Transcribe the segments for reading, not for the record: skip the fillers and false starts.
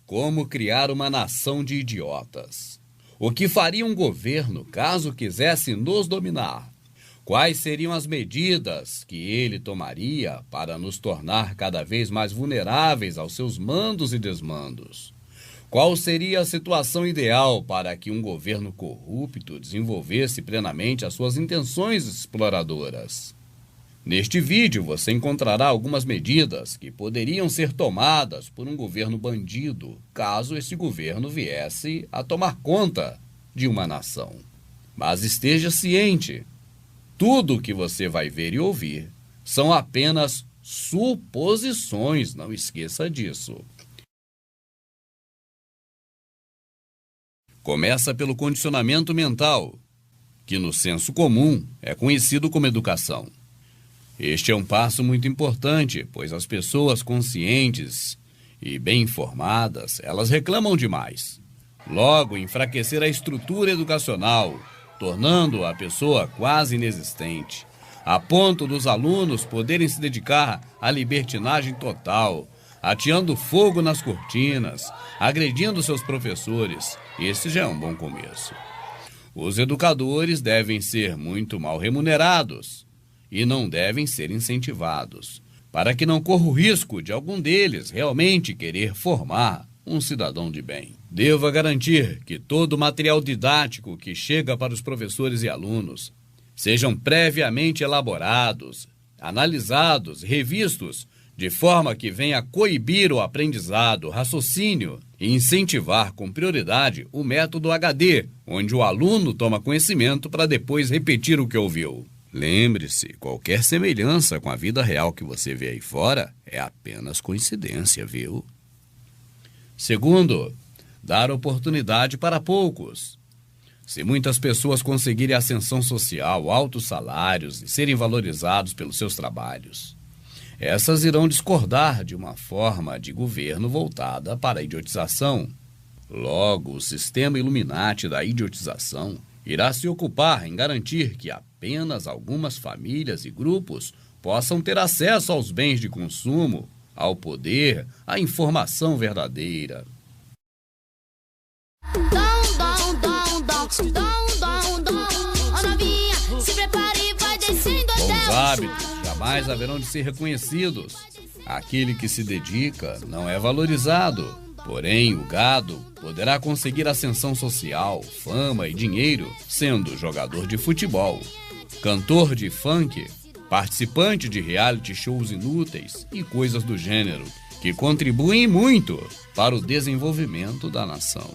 Como criar uma nação de idiotas? O que faria um governo caso quisesse nos dominar? Quais seriam as medidas que ele tomaria para nos tornar cada vez mais vulneráveis aos seus mandos e desmandos? Qual seria a situação ideal para que um governo corrupto desenvolvesse plenamente as suas intenções exploradoras? Neste vídeo você encontrará algumas medidas que poderiam ser tomadas por um governo bandido, caso esse governo viesse a tomar conta de uma nação. Mas esteja ciente, tudo o que você vai ver e ouvir são apenas suposições, não esqueça disso. Começa pelo condicionamento mental, que no senso comum é conhecido como educação. Este é um passo muito importante, pois as pessoas conscientes e bem informadas, elas reclamam demais. Logo, enfraquecer a estrutura educacional, tornando a pessoa quase inexistente, a ponto dos alunos poderem se dedicar à libertinagem total, ateando fogo nas cortinas, agredindo seus professores. Esse já é um bom começo. Os educadores devem ser muito mal remunerados e não devem ser incentivados, para que não corra o risco de algum deles realmente querer formar um cidadão de bem. Deva garantir que todo o material didático que chega para os professores e alunos sejam previamente elaborados, analisados, revistos, de forma que venha coibir o aprendizado, raciocínio e incentivar com prioridade o método HD, onde o aluno toma conhecimento para depois repetir o que ouviu. Lembre-se, qualquer semelhança com a vida real que você vê aí fora é apenas coincidência, viu? Segundo, dar oportunidade para poucos. Se muitas pessoas conseguirem ascensão social, altos salários e serem valorizados pelos seus trabalhos, essas irão discordar de uma forma de governo voltada para a idiotização. Logo, o sistema Illuminati da idiotização irá se ocupar em garantir que apenas algumas famílias e grupos possam ter acesso aos bens de consumo, ao poder, à informação verdadeira. Bons hábitos jamais haverão de ser reconhecidos. Aquele que se dedica não é valorizado. Porém, o gado poderá conseguir ascensão social, fama e dinheiro sendo jogador de futebol, cantor de funk, participante de reality shows inúteis e coisas do gênero, que contribuem muito para o desenvolvimento da nação.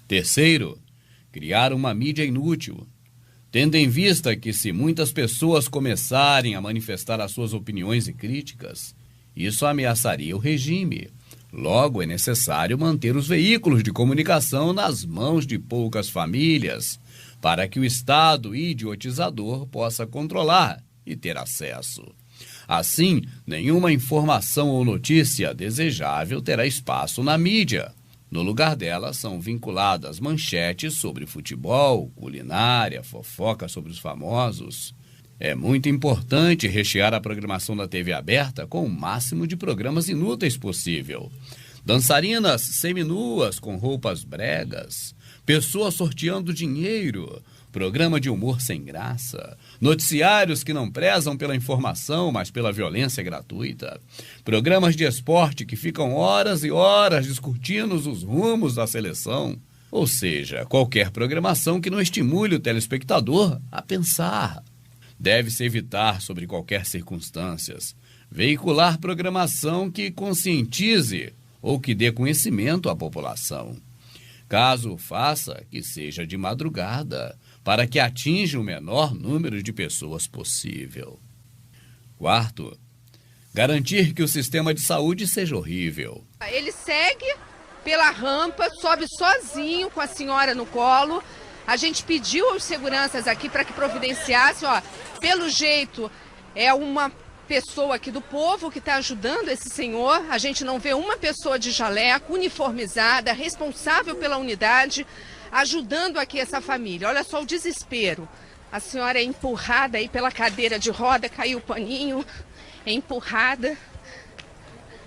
Terceiro, criar uma mídia inútil. Tendo em vista que se muitas pessoas começarem a manifestar as suas opiniões e críticas, isso ameaçaria o regime. Logo, é necessário manter os veículos de comunicação nas mãos de poucas famílias, para que o Estado idiotizador possa controlar e ter acesso. Assim, nenhuma informação ou notícia desejável terá espaço na mídia. No lugar dela, são vinculadas manchetes sobre futebol, culinária, fofoca sobre os famosos. É muito importante rechear a programação da TV aberta com o máximo de programas inúteis possível. Dançarinas seminuas com roupas bregas, pessoas sorteando dinheiro, programa de humor sem graça, noticiários que não prezam pela informação, mas pela violência gratuita, programas de esporte que ficam horas e horas discutindo os rumos da seleção. Ou seja, qualquer programação que não estimule o telespectador a pensar. Deve-se evitar, sob qualquer circunstância, veicular programação que conscientize ou que dê conhecimento à população. Caso o faça, que seja de madrugada, para que atinja o menor número de pessoas possível. Quarto, garantir que o sistema de saúde seja horrível. Ele segue pela rampa, sobe sozinho com a senhora no colo. A gente pediu aos seguranças aqui para que providenciassem, pelo jeito é uma pessoa aqui do povo que está ajudando esse senhor. A gente não vê uma pessoa de jaleco, uniformizada, responsável pela unidade, ajudando aqui essa família. Olha só o desespero. A senhora é empurrada aí pela cadeira de roda, caiu o paninho, é empurrada.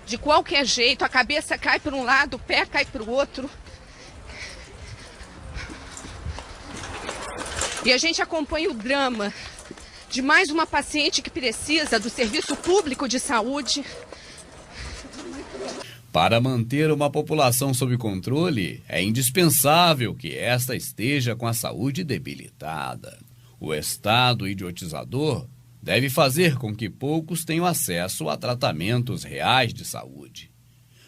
de qualquer jeito, a cabeça cai para um lado, o pé cai para o outro. E a gente acompanha o drama de mais uma paciente que precisa do serviço público de saúde. Para manter uma população sob controle, é indispensável que esta esteja com a saúde debilitada. O Estado idiotizador deve fazer com que poucos tenham acesso a tratamentos reais de saúde,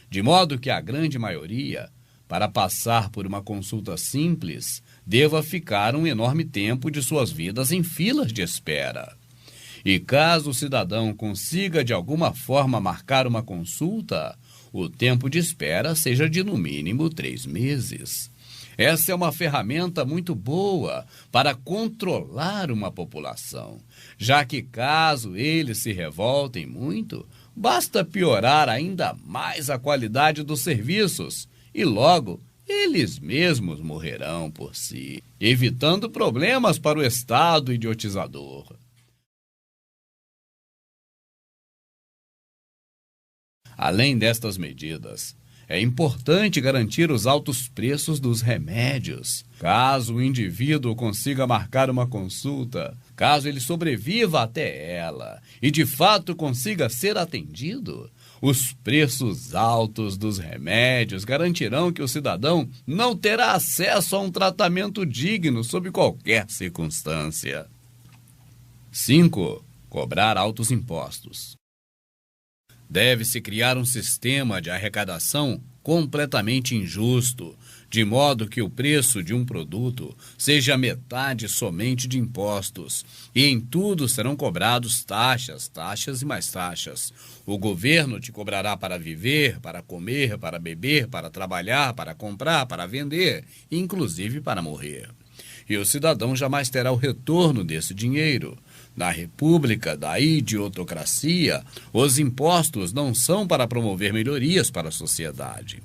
de modo que a grande maioria, para passar por uma consulta simples, deva ficar um enorme tempo de suas vidas em filas de espera. E caso o cidadão consiga de alguma forma marcar uma consulta, o tempo de espera seja de no mínimo 3 meses. Essa é uma ferramenta muito boa para controlar uma população, já que caso eles se revoltem muito, basta piorar ainda mais a qualidade dos serviços e logo eles mesmos morrerão por si, evitando problemas para o Estado idiotizador. Além destas medidas, é importante garantir os altos preços dos remédios. Caso o indivíduo consiga marcar uma consulta, caso ele sobreviva até ela e de fato consiga ser atendido, os preços altos dos remédios garantirão que o cidadão não terá acesso a um tratamento digno sob qualquer circunstância. 5. Cobrar altos impostos. Deve-se criar um sistema de arrecadação completamente injusto, de modo que o preço de um produto seja metade somente de impostos, e em tudo serão cobrados taxas e mais taxas. O governo te cobrará para viver, para comer, para beber, para trabalhar, para comprar, para vender, inclusive para morrer. E o cidadão jamais terá o retorno desse dinheiro. Na República da Idiotocracia, os impostos não são para promover melhorias para a sociedade.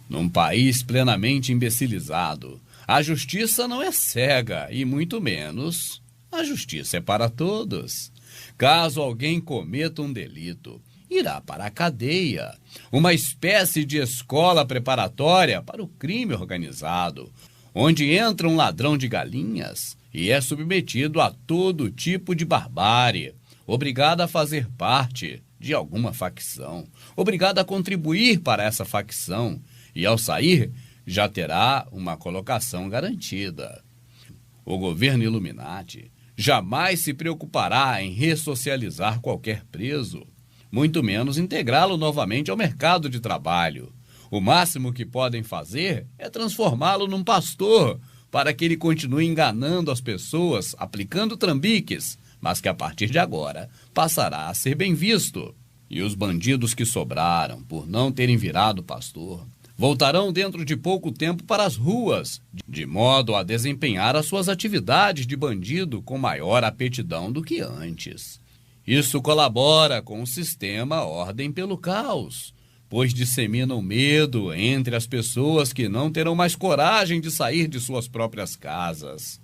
Num país plenamente imbecilizado, a justiça não é cega e, muito menos, a justiça é para todos. Caso alguém cometa um delito, irá para a cadeia, uma espécie de escola preparatória para o crime organizado, onde entra um ladrão de galinhas e é submetido a todo tipo de barbárie, obrigado a fazer parte de alguma facção, obrigado a contribuir para essa facção, e ao sair já terá uma colocação garantida. O governo Illuminati jamais se preocupará em ressocializar qualquer preso, muito menos integrá-lo novamente ao mercado de trabalho. O máximo que podem fazer é transformá-lo num pastor, para que ele continue enganando as pessoas, aplicando trambiques, mas que a partir de agora passará a ser bem visto. E os bandidos que sobraram, por não terem virado pastor, voltarão dentro de pouco tempo para as ruas, de modo a desempenhar as suas atividades de bandido com maior aptidão do que antes. Isso colabora com o sistema Ordem pelo Caos, pois disseminam medo entre as pessoas que não terão mais coragem de sair de suas próprias casas.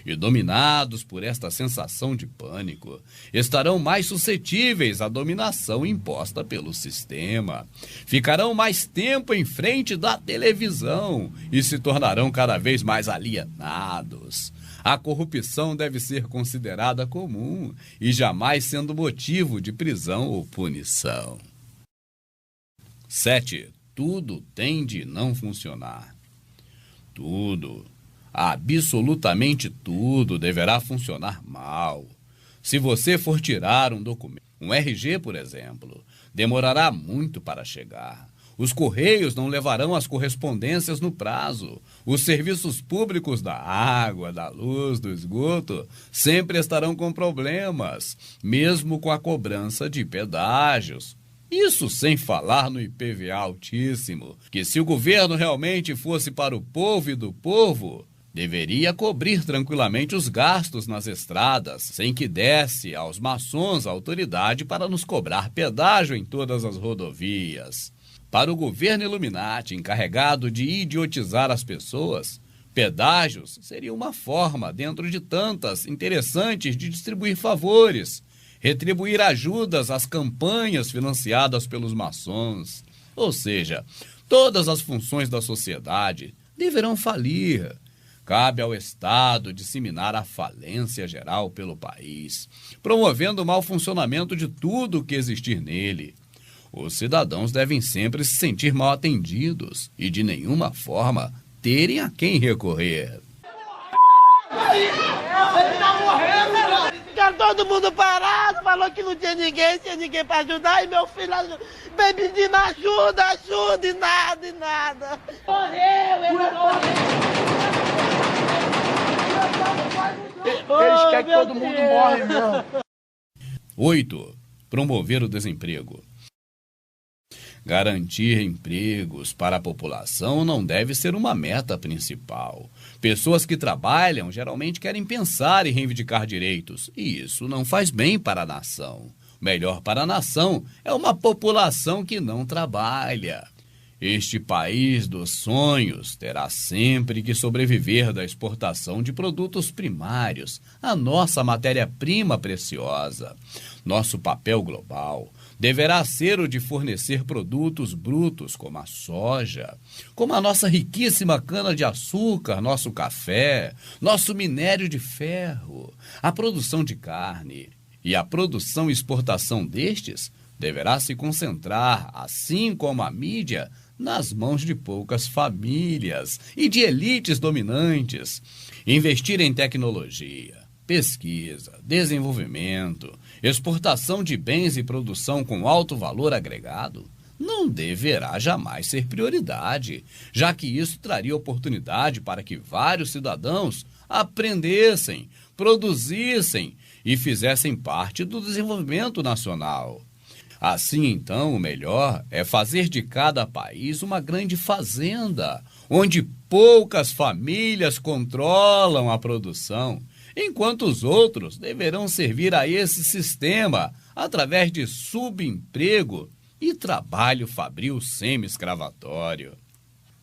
E dominados por esta sensação de pânico, estarão mais suscetíveis à dominação imposta pelo sistema. Ficarão mais tempo em frente da televisão e se tornarão cada vez mais alienados. A corrupção deve ser considerada comum e jamais sendo motivo de prisão ou punição. 7. Tudo tem de não funcionar. Tudo, absolutamente tudo, deverá funcionar mal. Se você for tirar um documento, um RG, por exemplo, demorará muito para chegar. Os correios não levarão as correspondências no prazo. Os serviços públicos da água, da luz, do esgoto sempre estarão com problemas, mesmo com a cobrança de pedágios. Isso sem falar no IPVA altíssimo, que se o governo realmente fosse para o povo e do povo, deveria cobrir tranquilamente os gastos nas estradas, sem que desse aos maçons a autoridade para nos cobrar pedágio em todas as rodovias. Para o governo Illuminati, encarregado de idiotizar as pessoas, Pedágios seria uma forma, dentro de tantas interessantes, de distribuir favores, retribuir ajudas às campanhas financiadas pelos maçons. Ou seja, todas as funções da sociedade deverão falir. Cabe ao Estado disseminar a falência geral pelo país, promovendo o mau funcionamento de tudo o que existir nele. Os cidadãos devem sempre se sentir mal atendidos e, de nenhuma forma, terem a quem recorrer. Ele tá morrendo, ficaram todo mundo parado, falou que não tinha ninguém para ajudar, e meu filho bem pedindo ajuda, e nada. Morreu, ele morreu. Eles querem que todo mundo morre mesmo. 8. Promover o desemprego. Garantir empregos para a população não deve ser uma meta principal. Pessoas que trabalham geralmente querem pensar e reivindicar direitos, e isso não faz bem para a nação. O melhor para a nação é uma população que não trabalha. Este país dos sonhos terá sempre que sobreviver da exportação de produtos primários, a nossa matéria-prima preciosa. Nosso papel global deverá ser o de fornecer produtos brutos como a soja, como a nossa riquíssima cana-de-açúcar, nosso café, nosso minério de ferro, a produção de carne. E a produção e exportação destes deverá se concentrar, assim como a mídia, nas mãos de poucas famílias e de elites dominantes. Investir em tecnologia, pesquisa, desenvolvimento, exportação de bens e produção com alto valor agregado não deverá jamais ser prioridade, já que isso traria oportunidade para que vários cidadãos aprendessem, produzissem e fizessem parte do desenvolvimento nacional. Assim, então, o melhor é fazer de cada país uma grande fazenda, onde poucas famílias controlam a produção, enquanto os outros deverão servir a esse sistema através de subemprego e trabalho fabril semi-escravatório.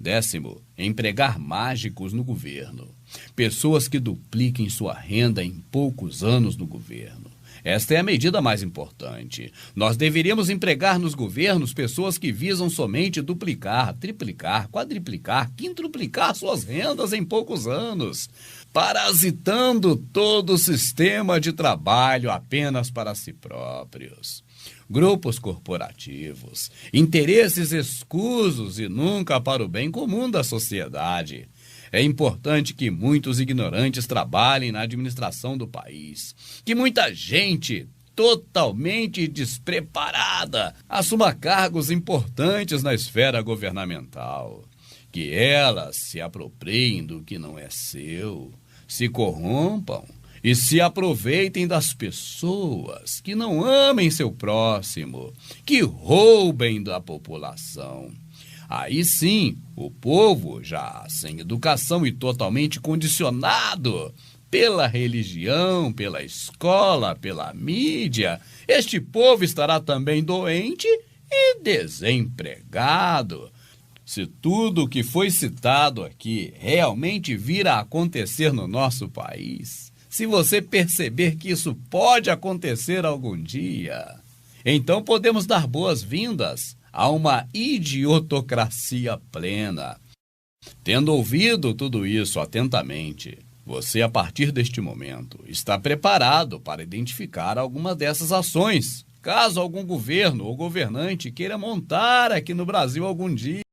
10º, empregar mágicos no governo. Pessoas que dupliquem sua renda em poucos anos no governo. Esta é a medida mais importante. Nós deveríamos empregar nos governos pessoas que visam somente duplicar, triplicar, quadriplicar, quintruplicar suas rendas em poucos anos, parasitando todo o sistema de trabalho apenas para si próprios. Grupos corporativos, interesses escusos e nunca para o bem comum da sociedade. É importante que muitos ignorantes trabalhem na administração do país, que muita gente totalmente despreparada assuma cargos importantes na esfera governamental, que elas se apropriem do que não é seu, se corrompam e se aproveitem das pessoas, que não amem seu próximo, que roubem da população. Aí sim, o povo, já sem educação e totalmente condicionado pela religião, pela escola, pela mídia, este povo estará também doente e desempregado. Se tudo o que foi citado aqui realmente vir a acontecer no nosso país, se você perceber que isso pode acontecer algum dia, então podemos dar boas-vindas a uma idiotocracia plena. Tendo ouvido tudo isso atentamente, você, a partir deste momento, está preparado para identificar alguma dessas ações, caso algum governo ou governante queira montar aqui no Brasil algum dia.